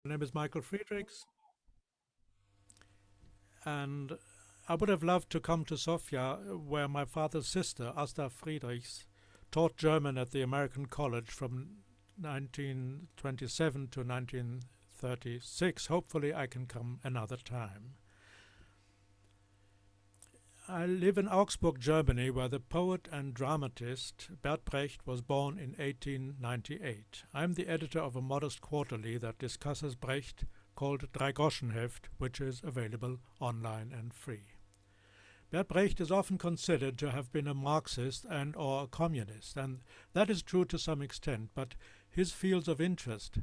My name is Michael Friedrichs, and I would have loved to come to Sofia, where my father's sister, Asta Friedrichs, taught German at the American College from 1927 to 1936. Hopefully, I can come another time. I live in Augsburg, Germany, where the poet and dramatist Bert Brecht was born in 1898. I'm the editor of a modest quarterly that discusses Brecht called Dreigroschenheft, which is available online and free. Bert Brecht is often considered to have been a Marxist and/or a communist, and that is true to some extent, but his fields of interest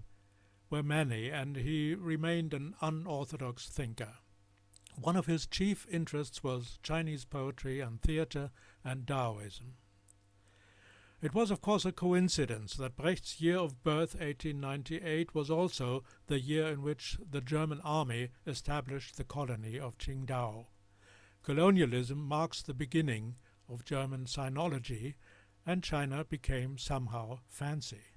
were many, and he remained an unorthodox thinker. One of his chief interests was Chinese poetry and theatre and Taoism. It was, of course, a coincidence that Brecht's year of birth, 1898, was also the year in which the German army established the colony of Qingdao. Colonialism marks the beginning of German sinology, and China became somehow fancy.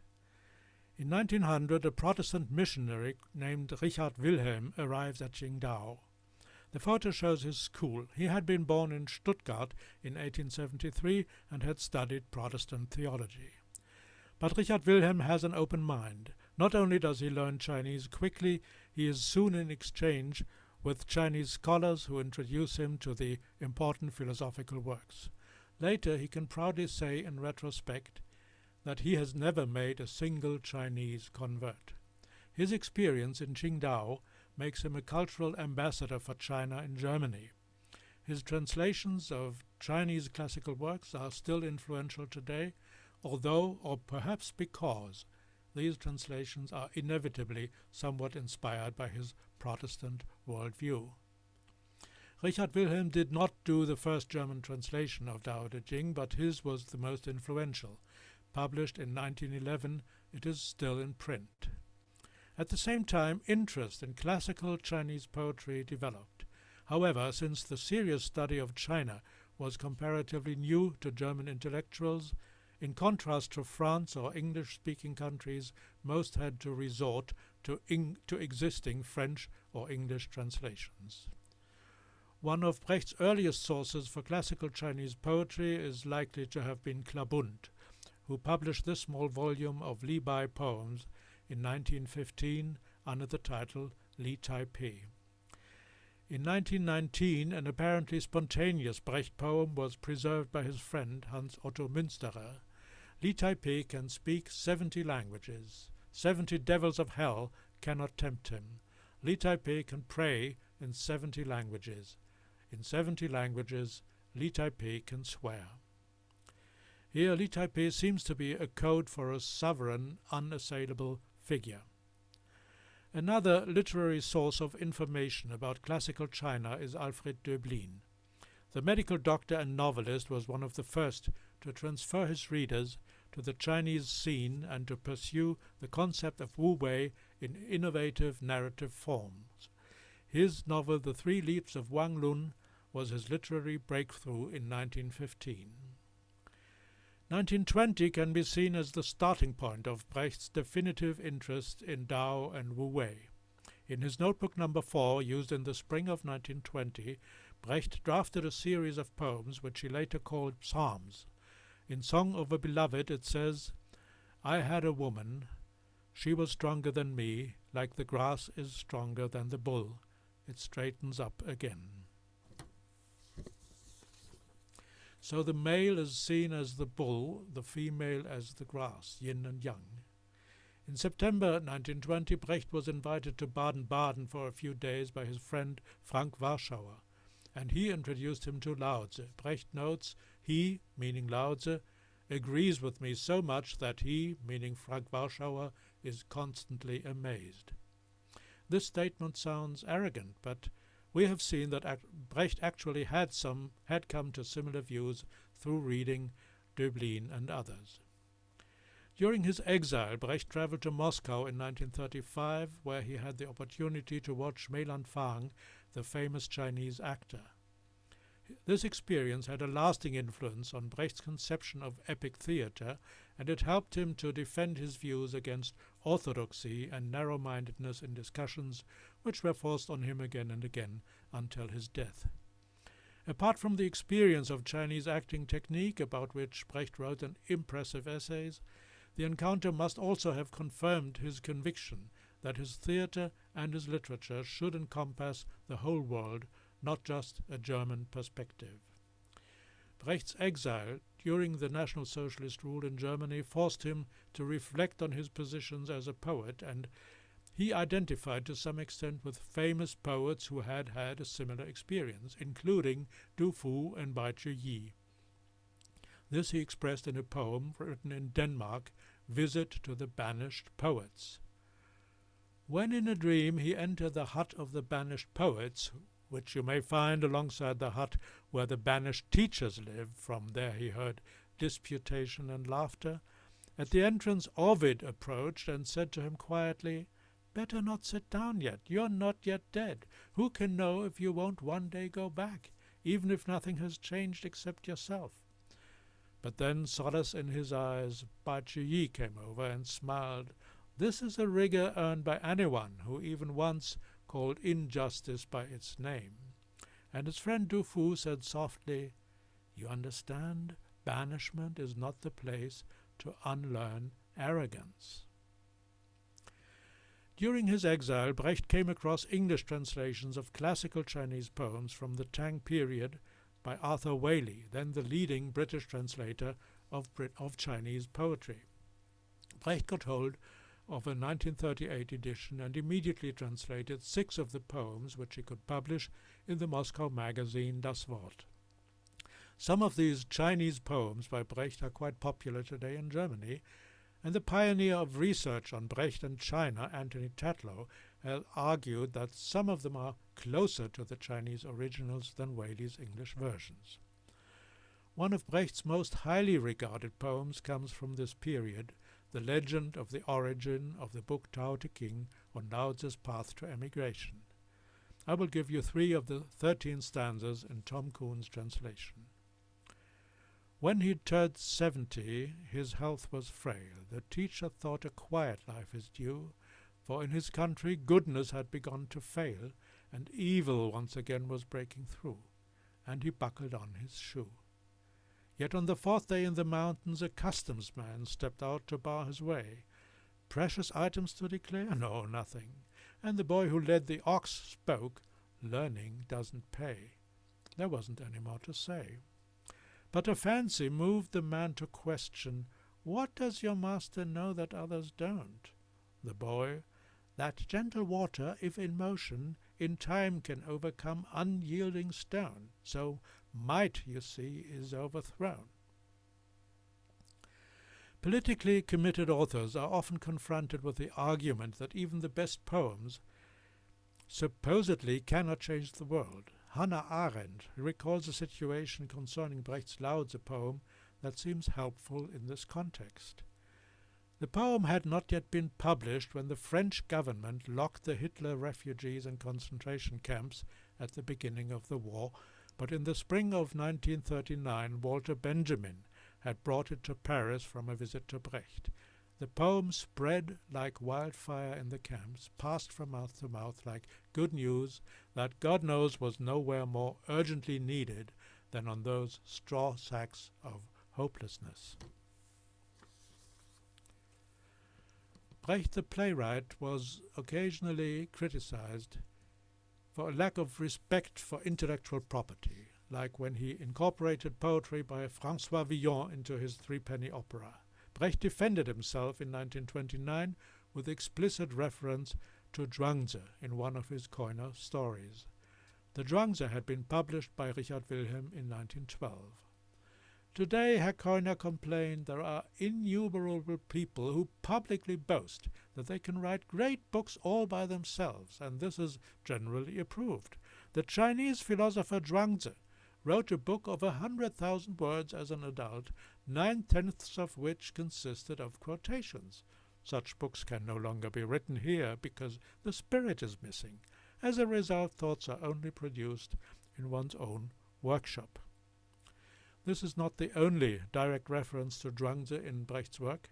In 1900, a Protestant missionary named Richard Wilhelm arrives at Qingdao. The photo shows his school. He had been born in Stuttgart in 1873 and had studied Protestant theology. But Richard Wilhelm has an open mind. Not only does he learn Chinese quickly, he is soon in exchange with Chinese scholars who introduce him to the important philosophical works. Later, he can proudly say in retrospect that he has never made a single Chinese convert. His experience in Qingdao makes him a cultural ambassador for China in Germany. His translations of Chinese classical works are still influential today, although, or perhaps because, these translations are inevitably somewhat inspired by his Protestant worldview. Richard Wilhelm did not do the first German translation of Tao Te Ching, but his was the most influential. Published in 1911, it is still in print. At the same time, interest in classical Chinese poetry developed. However, since the serious study of China was comparatively new to German intellectuals, in contrast to France or English-speaking countries, most had to resort to existing French or English translations. One of Brecht's earliest sources for classical Chinese poetry is likely to have been Klabund, who published this small volume of Li Bai poems in 1915 under the title Li Taipei. In 1919, an apparently spontaneous Brecht poem was preserved by his friend Hans Otto Münsterer. Li Taipei can speak 70 languages. 70 devils of hell cannot tempt him. Li Taipei can pray in 70 languages. In 70 languages, Li Taipei can swear. Here, Li Taipei seems to be a code for a sovereign, unassailable figure. Another literary source of information about classical China is Alfred Döblin. The medical doctor and novelist was one of the first to transfer his readers to the Chinese scene and to pursue the concept of Wu Wei in innovative narrative forms. His novel The Three Leaps of Wang Lun was his literary breakthrough in 1915. 1920 can be seen as the starting point of Brecht's definitive interest in Tao and Wu Wei. In his notebook number 4, used in the spring of 1920, Brecht drafted a series of poems which he later called psalms. In Song of a Beloved it says, "I had a woman, she was stronger than me, like the grass is stronger than the bull, it straightens up again." So the male is seen as the bull, the female as the grass, yin and yang. In September 1920, Brecht was invited to Baden-Baden for a few days by his friend Frank Warschauer, and he introduced him to Laozi. Brecht notes, he, meaning Laozi, agrees with me so much that he, meaning Frank Warschauer, is constantly amazed. This statement sounds arrogant, but we have seen that Brecht actually had come to similar views through reading Döblin and others. During his exile, Brecht traveled to Moscow in 1935, where he had the opportunity to watch Mei Lanfang, the famous Chinese actor. This experience had a lasting influence on Brecht's conception of epic theatre, and it helped him to defend his views against orthodoxy and narrow-mindedness in discussions which were forced on him again and again until his death. Apart from the experience of Chinese acting technique, about which Brecht wrote an impressive essays, the encounter must also have confirmed his conviction that his theatre and his literature should encompass the whole world, not just a German perspective. Brecht's exile during the National Socialist rule in Germany forced him to reflect on his positions as a poet, and he identified to some extent with famous poets who had had a similar experience, including Du Fu and Bai Yi. This he expressed in a poem written in Denmark, Visit to the Banished Poets. When in a dream he entered the hut of the banished poets, which you may find alongside the hut where the banished teachers lived, from there he heard disputation and laughter, at the entrance Ovid approached and said to him quietly, "Better not sit down yet, you're not yet dead. Who can know if you won't one day go back, even if nothing has changed except yourself?" But then, solace in his eyes, Bai Yi came over and smiled. "This is a rigor earned by anyone who even once called injustice by its name." And his friend Du Fu said softly, "You understand, banishment is not the place to unlearn arrogance." During his exile, Brecht came across English translations of classical Chinese poems from the Tang period by Arthur Waley, then the leading British translator of Chinese poetry. Brecht got hold of a 1938 edition and immediately translated 6 of the poems which he could publish in the Moscow magazine Das Wort. Some of these Chinese poems by Brecht are quite popular today in Germany, and the pioneer of research on Brecht and China, Anthony Tatlow, has argued that some of them are closer to the Chinese originals than Waley's English versions. One of Brecht's most highly regarded poems comes from this period, the legend of the origin of the book Tao Te Ching on Laozi's path to emigration. I will give you 3 of the 13 stanzas in Tom Kuhn's translation. When he'd turned 70, his health was frail. The teacher thought a quiet life is due, for in his country goodness had begun to fail, and evil once again was breaking through, and he buckled on his shoe. Yet on the 4th day in the mountains a customs man stepped out to bar his way. Precious items to declare? No, nothing. And the boy who led the ox spoke, "Learning doesn't pay." There wasn't any more to say. But a fancy moved the man to question, "What does your master know that others don't?" The boy, "That gentle water, if in motion, in time can overcome unyielding stone. So might, you see, is overthrown." Politically committed authors are often confronted with the argument that even the best poems supposedly cannot change the world. Hannah Arendt recalls a situation concerning Brecht's Laozi poem that seems helpful in this context. The poem had not yet been published when the French government locked the Hitler refugees in concentration camps at the beginning of the war, but in the spring of 1939 Walter Benjamin had brought it to Paris from a visit to Brecht. The poem spread like wildfire in the camps, passed from mouth to mouth like good news that God knows was nowhere more urgently needed than on those straw sacks of hopelessness. Brecht the playwright was occasionally criticized for a lack of respect for intellectual property, like when he incorporated poetry by François Villon into his threepenny opera. Brecht defended himself in 1929 with explicit reference to Zhuangzi in one of his Koiner stories. The Zhuangzi had been published by Richard Wilhelm in 1912. Today, Herr Koiner complained, there are innumerable people who publicly boast that they can write great books all by themselves, and this is generally approved. The Chinese philosopher Zhuangzi wrote a book of 100,000 words as an adult, 9/10 of which consisted of quotations. Such books can no longer be written here because the spirit is missing. As a result, thoughts are only produced in one's own workshop. This is not the only direct reference to Zhuangzi in Brecht's work.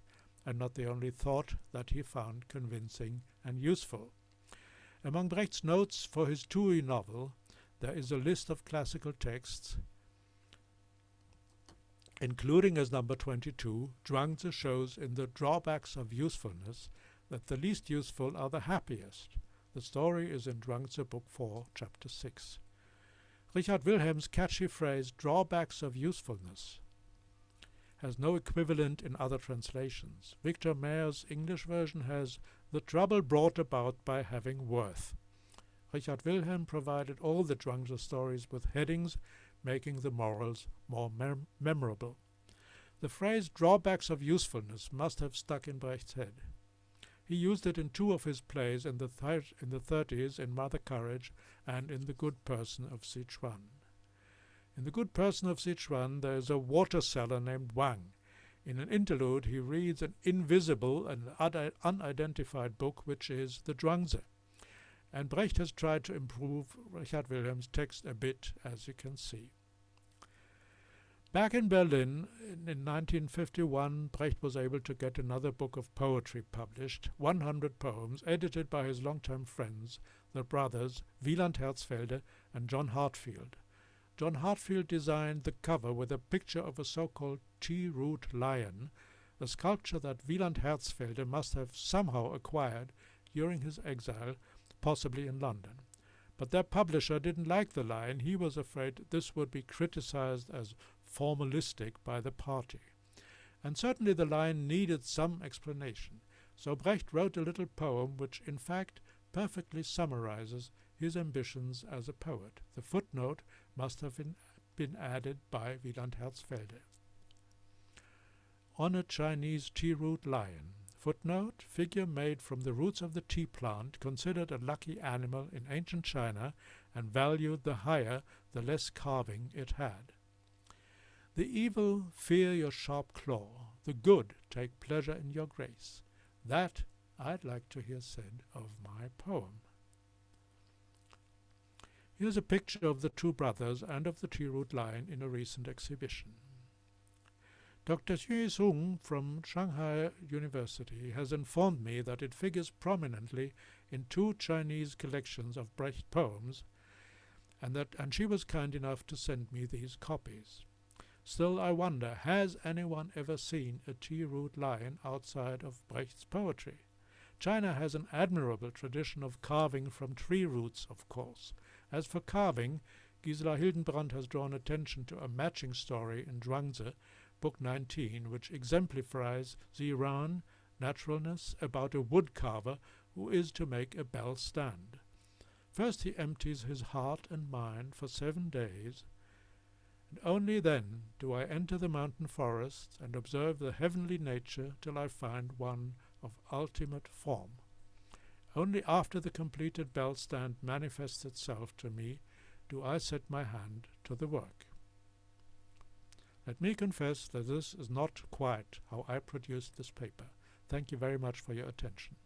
and not the only thought that he found convincing and useful. Among Brecht's notes for his TUI novel, there is a list of classical texts, including as number 22, Zhuangzi shows in the Drawbacks of Usefulness that the least useful are the happiest. The story is in Zhuangzi, Book 4, Chapter 6. Richard Wilhelm's catchy phrase, drawbacks of usefulness, has no equivalent in other translations. Victor Mayer's English version has the trouble brought about by having worth. Richard Wilhelm provided all the Zhuangzi stories with headings, making the morals more memorable. The phrase drawbacks of usefulness must have stuck in Brecht's head. He used it in two of his plays in the 30s, in Mother Courage and in The Good Person of Sichuan. In The Good Person of Sichuan there is a water seller named Wang. In an interlude he reads an invisible and unidentified book, which is the Zhuangzi. And Brecht has tried to improve Richard Wilhelm's text a bit, as you can see. Back in Berlin, in 1951, Brecht was able to get another book of poetry published, 100 poems, edited by his longtime friends, the brothers Wieland Herzfelde and John Hartfield. John Hartfield designed the cover with a picture of a so-called tea-root lion, a sculpture that Wieland Herzfelde must have somehow acquired during his exile, possibly in London. But their publisher didn't like the lion. He was afraid this would be criticized as formalistic by the party. And certainly the lion needed some explanation. So Brecht wrote a little poem which in fact perfectly summarizes his ambitions as a poet. The footnote must have been added by Wieland Herzfelde. On a Chinese tea-root lion. Footnote, figure made from the roots of the tea plant, considered a lucky animal in ancient China and valued the higher the less carving it had. The evil fear your sharp claw, the good take pleasure in your grace. That I'd like to hear said of my poem. Here's a picture of the two brothers and of the tea-root lion in a recent exhibition. Dr. Xue Sung from Shanghai University has informed me that it figures prominently in two Chinese collections of Brecht poems, and she was kind enough to send me these copies. Still, I wonder, has anyone ever seen a tea-root lion outside of Brecht's poetry? China has an admirable tradition of carving from tree roots, of course. As for carving, Gisela Hildenbrand has drawn attention to a matching story in Zhuangzi, Book 19, which exemplifies the Iran naturalness about a woodcarver who is to make a bell stand. First he empties his heart and mind for 7 days, and only then do I enter the mountain forests and observe the heavenly nature till I find one of ultimate form. Only after the completed bell stand manifests itself to me do I set my hand to the work. Let me confess that this is not quite how I produced this paper. Thank you very much for your attention.